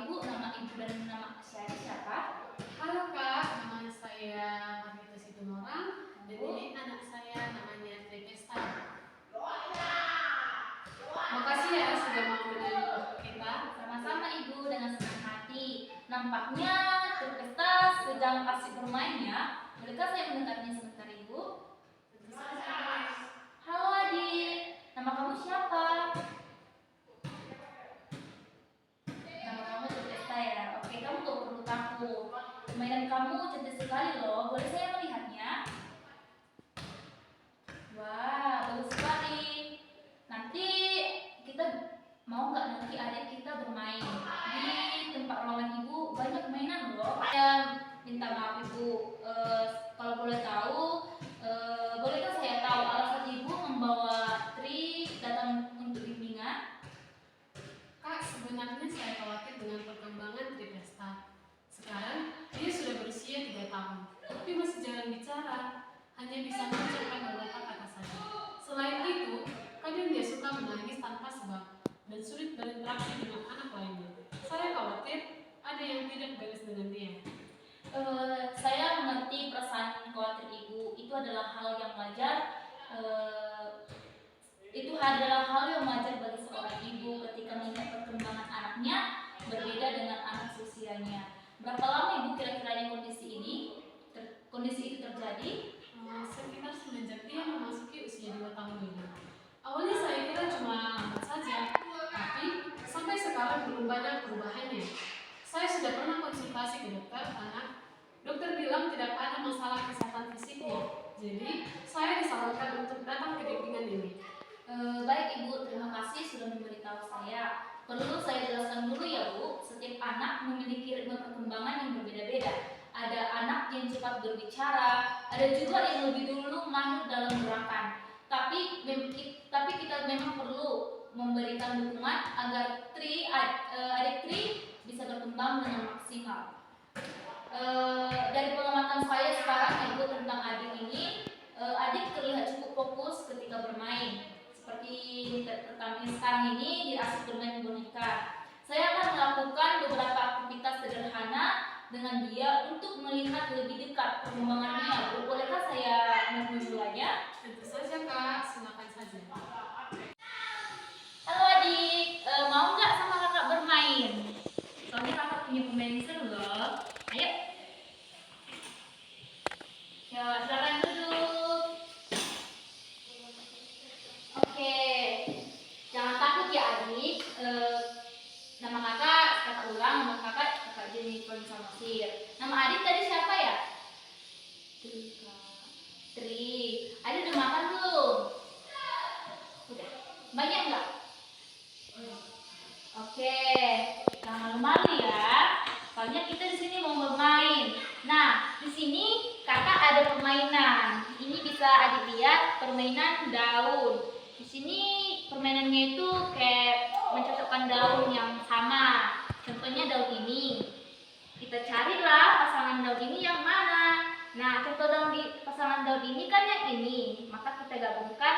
Ibu, nama Ibu dan nama saya siapa? Halo Kak, nama saya Margita Situmorang dan ini anak saya namanya Tripesta. Makasih ya sudah mau mendengar kita. Sama-sama Ibu, dengan senang hati. Nampaknya Tripesta sedang asik bermain ya. Bolehkah saya mendekatnya sebentar Ibu? Tentu saja. Halo adik, nama kamu siapa? Nama kamu Tripesta ya? Oke, kamu gak perlu takut. Permainan kamu cantik sekali loh. Boleh saya melihatnya? Wah, bagus sekali. Nanti kita mau nggak nanti adik kita bermain di tempat ruangan Ibu, banyak mainan loh. Saya minta maaf Ibu, kalau boleh tahu, bolehkah saya tahu alasan Ibu membawa Tri datang untuk bimbingan? Kak, sebenarnya saya khawatir dengan perkembangan Tripesta. Sekarang dia sudah berusia 3 tahun, tapi masih jarang bicara, hanya bisa mengucapkan beberapa kata saja. Selain itu, kadang dia suka menangis tanpa sebab dan sulit berinteraksi dengan anak lainnya. Saya khawatir ada yang tidak beres dengan dia. Saya mengerti perasaan khawatir Ibu. Itu adalah hal yang wajar. Itu adalah hal yang wajar bagi seorang ibu ketika melihat perkembangan anaknya berbeda dengan anak seusianya. Berapa lama Ibu kira-kiranya kondisi itu terjadi? Sekitar semenjak dia memasuki usia 2 tahun ini. Awalnya saya kira cuma lambat saja, tapi sampai sekarang belum banyak perubahannya. Saya sudah pernah konsultasi ke dokter anak. Dokter bilang tidak ada masalah kesehatan fisiknya, jadi saya disarankan untuk datang ke bimbingan ini. Baik Ibu, terima kasih sudah memberitahu saya. Perlu saya jelaskan dulu ya Bu, setiap anak memiliki ritme perkembangan yang berbeda-beda. Ada anak yang cepat berbicara, ada juga yang lebih dulu mahir dalam gerakan. Tapi kita memang perlu memberikan dukungan agar adik Tri bisa berkembang dengan maksimal. Dari pengamatan saya sekarang Ibu tentang adik ini, adik terlihat cukup fokus ketika bermain. Seperti pertama sekarang ini dia asik bermain boneka. Saya akan melakukan beberapa aktivitas sederhana dengan dia untuk melihat lebih dekat perkembangannya. Bolehkah saya memulainya? Tentu saja Kak, silakan saja. Halo adik, mau nggak sama kakak bermain? Soalnya kakak punya pemain seru loh. Ayo. Ya, silakan duduk. Oke, jangan takut ya adik. Nama kakak ulang, nama kakak Jennifer Samosir. Nama adik tadi siapa ya? Tri. Adik udah makan belum? Udah. Banyak nggak? Oke, jangan malu ya. Soalnya kita di sini mau bermain. Nah, di sini kakak ada permainan. Ini bisa adik lihat permainan daun. Di sini permainannya itu kayak mencocokkan daun yang sama. Contohnya daun ini. Kita carilah pasangan daun ini yang mana. Nah, contoh pasangan daun ini kan yang ini. Maka kita gabungkan.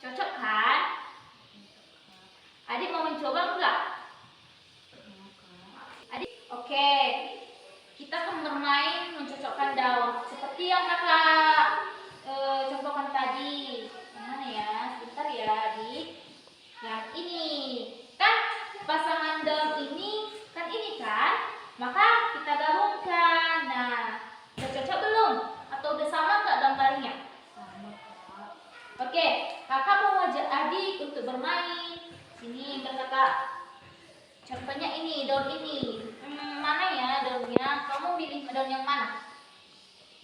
Cocok kan? Adik mau mencoba enggak? Adik, oke. Kita akan bermain mencocokkan daun. Seperti yang kakak contohkan tadi. Yang mana ya? Sebentar ya adik. Yang ini. Kan pasangan daun ini kan ini kan? Maka kita gabungkan. Nah, udah cocok belum? Atau udah sama enggak gambarnya? Sama Kak. Oke, kakak mau ngajak adik untuk bermain. Sini kakak. Contohnya ini, daun ini. Mana ya daunnya? Kamu pilih daun yang mana?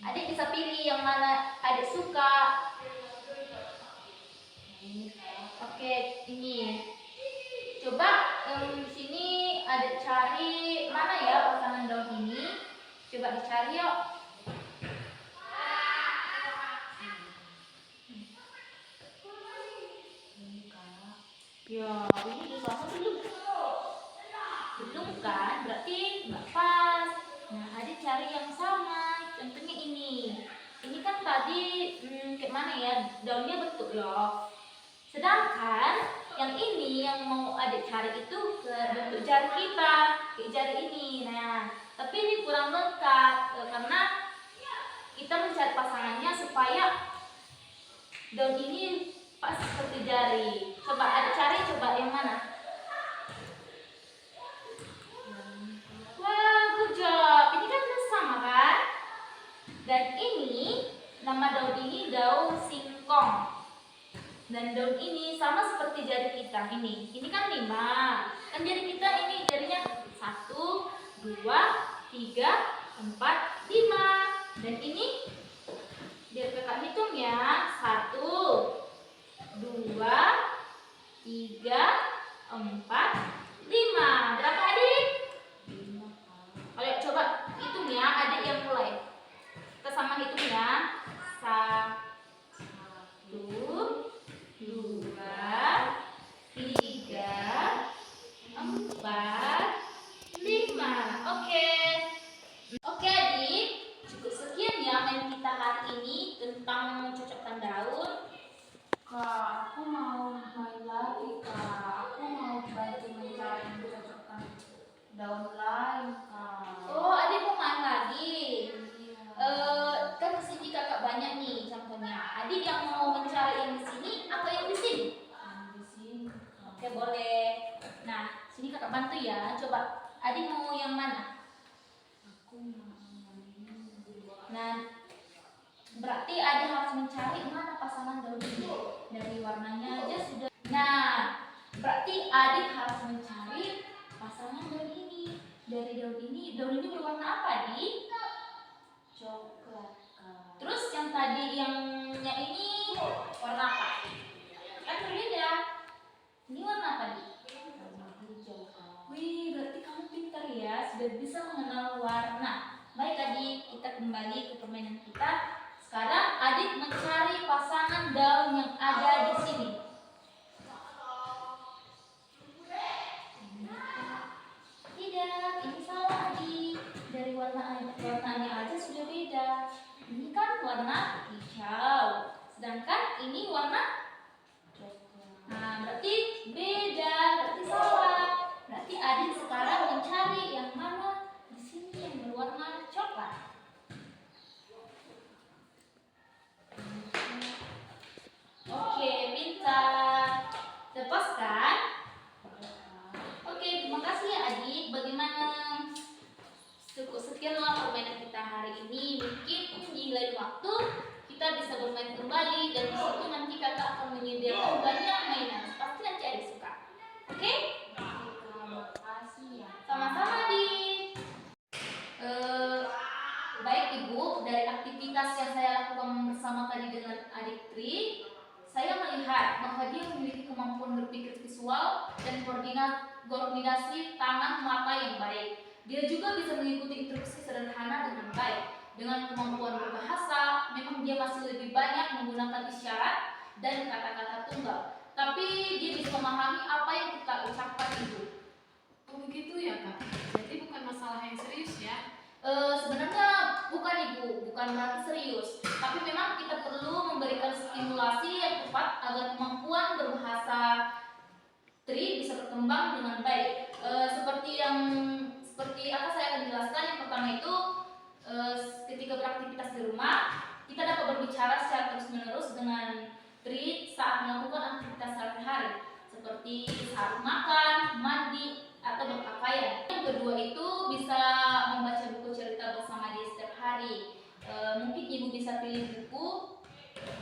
Adik bisa pilih yang mana adik suka. Oke, ini. Coba di sini adik cari mana ya pasangan daun ini. Coba dicari yuk. Ya, ini di sana belum. Belum kan? Berarti nggak pas. Nah, adik cari yang sama. Contohnya ini. Ini kan tadi kayak mana ya? Daunnya bentuk loh. Sedangkan yang ini yang mau adik cari itu ke bentuk jari kita, kayak jari ini. Nah, tapi ini kurang lengkap karena kita mencari pasangannya supaya daun ini pas seperti jari. Coba adik cari, coba yang mana? Wah, good job. Ini kan sama kan? Dan ini nama daun ini daun singkong. Dan daun ini sama seperti jari kita ini. Ini kan 5. Kan jari kita ini jarinya 1, 2, 3, 4, 5. Dan ini biar kakak hitung ya. 1, 2, 3, 4, 5. Berapa adik? Ayo coba hitung ya, adik yang mulai. Kita sama hitung ya. 1, 2, 3, 4, 5. Oke adik, cukup sekian ya main kita hari ini tentang mencocokkan daun. Kak, aku mau main lagi, Kak. Aku mau bantu mencari mencocokkan daun lain, Kak. Oh, adik mau main lagi. Iya. Kan di sini kakak banyak nih contohnya. Adik yang mau mencari yang di sini atau yang di sini? Yang di sini, Kak. Oke, boleh. Nah, sini kakak bantu ya. Coba adik mau yang mana? Aku mau yang ini. Nah, berarti adik harus mencari mana pasangan daun ini. Dari warnanya aja sudah. Nah, berarti adik harus mencari pasangan daun ini. Dari daun ini berwarna apa, adik? Coklat, Kak. Terus yang tadi yang ini warna apa? Kan berbeda. Ini warna apa, Dik? Warna hijau, Kak. Wih, berarti kamu pintar ya, sudah bisa mengenal warna. Baik adik, kita kembali ke permainan kita. Sekarang adik mencari pasangan daun yang ada di sini. Tidak, ini salah adik. Dari warnanya aja sudah beda. Ini kan warna hijau, sedangkan ini warna. Coklat. Nah, berarti beda, berarti salah. Berarti adik sekarang mencari yang mana di sini yang berwarna coklat. Oke, pintar. Lepaskan. Oke, terima kasih ya adik. Bagaimana? Cukup sekianlah permainan kita hari ini. Mungkin di lain waktu kita bisa bermain kembali dan di situ nanti kakak akan menyediakan banyak mainan. Pasti nanti adik suka. Oke? Makasih ya. Sama-sama adik. Baik ibu, dari aktivitas yang saya lakukan bersama tadi dengan adik Tri, saya melihat bahwa dia memiliki kemampuan berpikir visual dan koordinasi tangan mata yang baik. Dia juga bisa mengikuti instruksi sederhana dengan baik. Dengan kemampuan berbahasa, memang dia masih lebih banyak menggunakan isyarat dan kata-kata tunggal. Tapi dia bisa memahami apa yang kita ucapkan ibu. Oh begitu ya Kak? Jadi bukan masalah yang serius ya? Sebenarnya bukan ibu, bukan berarti serius. Tapi memang kita perlu memberikan stimulasi yang tepat agar kemampuan berbahasa Tri bisa berkembang dengan baik. Seperti apa saya akan jelaskan. Yang pertama itu ketika beraktivitas di rumah kita dapat berbicara secara terus-menerus dengan Tri saat melakukan aktivitas sehari-hari seperti saat makan, mandi, atau berpakaian. Yang kedua itu bisa membaca buku cerita bersama dia setiap hari. Mungkin ibu bisa pilih buku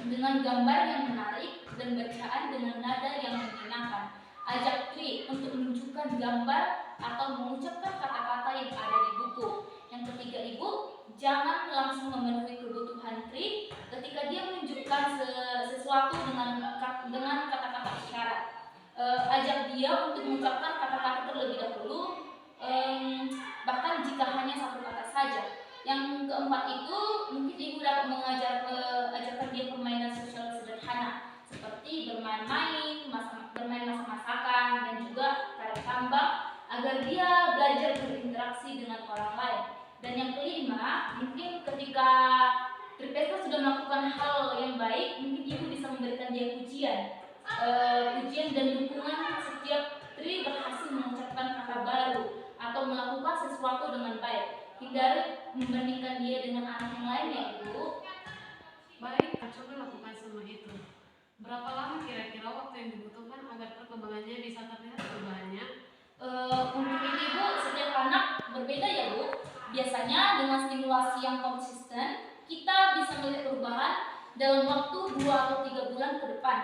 dengan gambar yang menarik dan bacaan dengan nada yang menyenangkan. Ajak Tri untuk menunjukkan gambar atau mengucapkan kata-kata yang ada di buku. Yang ketiga ibu, jangan langsung memenuhi kebutuhan Tri ketika dia menunjukkan sesuatu dengan kata-kata isyarat. Ajak dia untuk mengucapkan kata-kata terlebih dahulu, bahkan jika hanya satu kata saja. Yang keempat itu mungkin ibu dapat ajarkan dia permainan sosial sederhana seperti bermain-main, bermain masak-masakan dan juga tarik tambang agar dia belajar berinteraksi dengan orang lain. Dan yang kelima, mungkin ketika Tripesta sudah melakukan hal yang baik, mungkin ibu bisa memberikan dia pujian. pujian dan dukungan setiap Tri berhasil mengucapkan kata baru atau melakukan sesuatu dengan baik. Hindari membandingkan dia dengan anak yang lain ya Ibu. Baik, coba lakukan semua itu. Berapa lama kira-kira waktu yang dibutuhkan agar perkembangannya bisa terlihat perubahannya? Untuk itu Ibu, setiap anak berbeda ya Bu. Biasanya dengan stimulasi yang konsisten, kita bisa melihat perubahan dalam waktu 2 atau 3 bulan ke depan.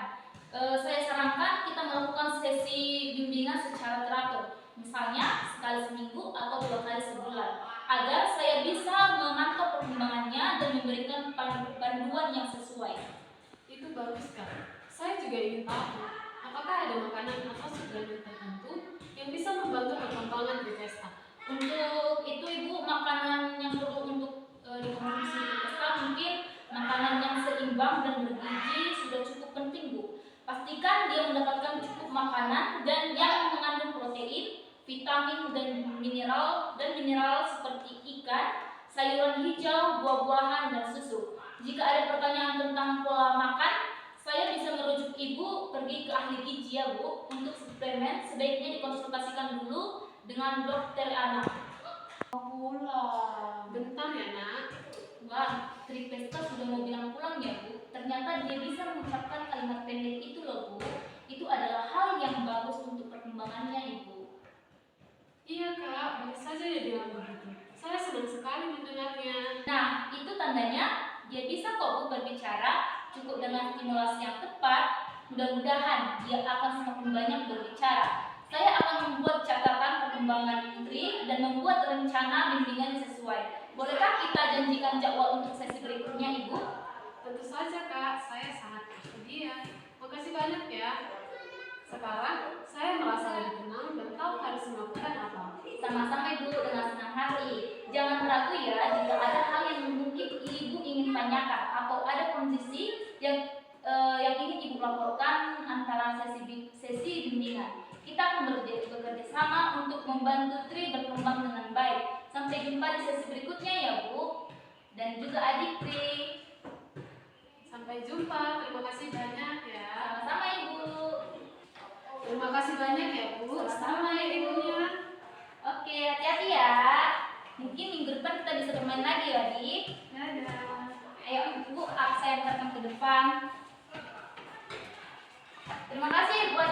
Saya sarankan kita melakukan sesi bimbingan secara teratur, misalnya sekali seminggu atau 2 kali sebulan, agar saya bisa memantau perkembangannya dan memberikan panduan yang sesuai. Itu bagus Kak. Saya juga ingin tahu, apakah ada makanan atau suplemen tertentu yang bisa membantu perkembangan Trivesta? Untuk itu Ibu, makanan yang perlu untuk dikonsumsi Trivesta mungkin makanan yang seimbang dan bergizi sudah cukup penting Bu. Pastikan dia mendapatkan cukup makanan dan yang mengandung protein, vitamin dan mineral seperti ikan, sayuran hijau, buah-buahan dan susu. Jika ada pertanyaan tentang pola makan, saya bisa merujuk Ibu pergi ke ahli gizi ya Bu. Untuk suplemen sebaiknya dikonsultasikan dulu dengan dokter anak. Pulang. Bentar ya nak. Wah, Trivesta sudah mau bilang pulang ya Bu. Ternyata dia bisa mengucapkan kalimat pendek itu loh Bu. Itu adalah hal yang bagus untuk perkembangannya Ibu. Iya Kak, bagus saja dia bilang begitu. Saya senang sekali mendengarnya. Nah, itu tandanya dia bisa kok Bu berbicara. Cukup dengan stimulasi yang tepat, mudah-mudahan dia akan semakin banyak berbicara. Saya akan membuat catatan perkembangan Tri dan membuat rencana bimbingan sesuai. Bolehkah kita janjikan jadwal untuk sesi berikutnya Ibu? Tentu saja Kak, saya sangat bersedia. Makasih banyak ya. Sekarang saya merasa lebih tenang dan tahu harus melakukan apa. Sama-sama Ibu, dengan senang hati. Jangan ragu ya jika ada hal yang mungkin Ibu ingin tanyakan atau ada kondisi yang ingin Ibu laporkan antara sesi bimbingan. Kita akan bekerja sama untuk membantu Tri berkembang dengan baik. Sampai jumpa di sesi berikutnya ya Bu. Dan juga adik Tri. Sampai jumpa, terima kasih banyak ya. Sama-sama Ibu. Terima kasih banyak ya Bu. Sama-sama, ya Ibu. ibunya. Oke, hati-hati ya. Mungkin minggu depan kita bisa bermain lagi ya adik. Dadah. Ayo Ibu, saya antarkan ke depan. Terima kasih buat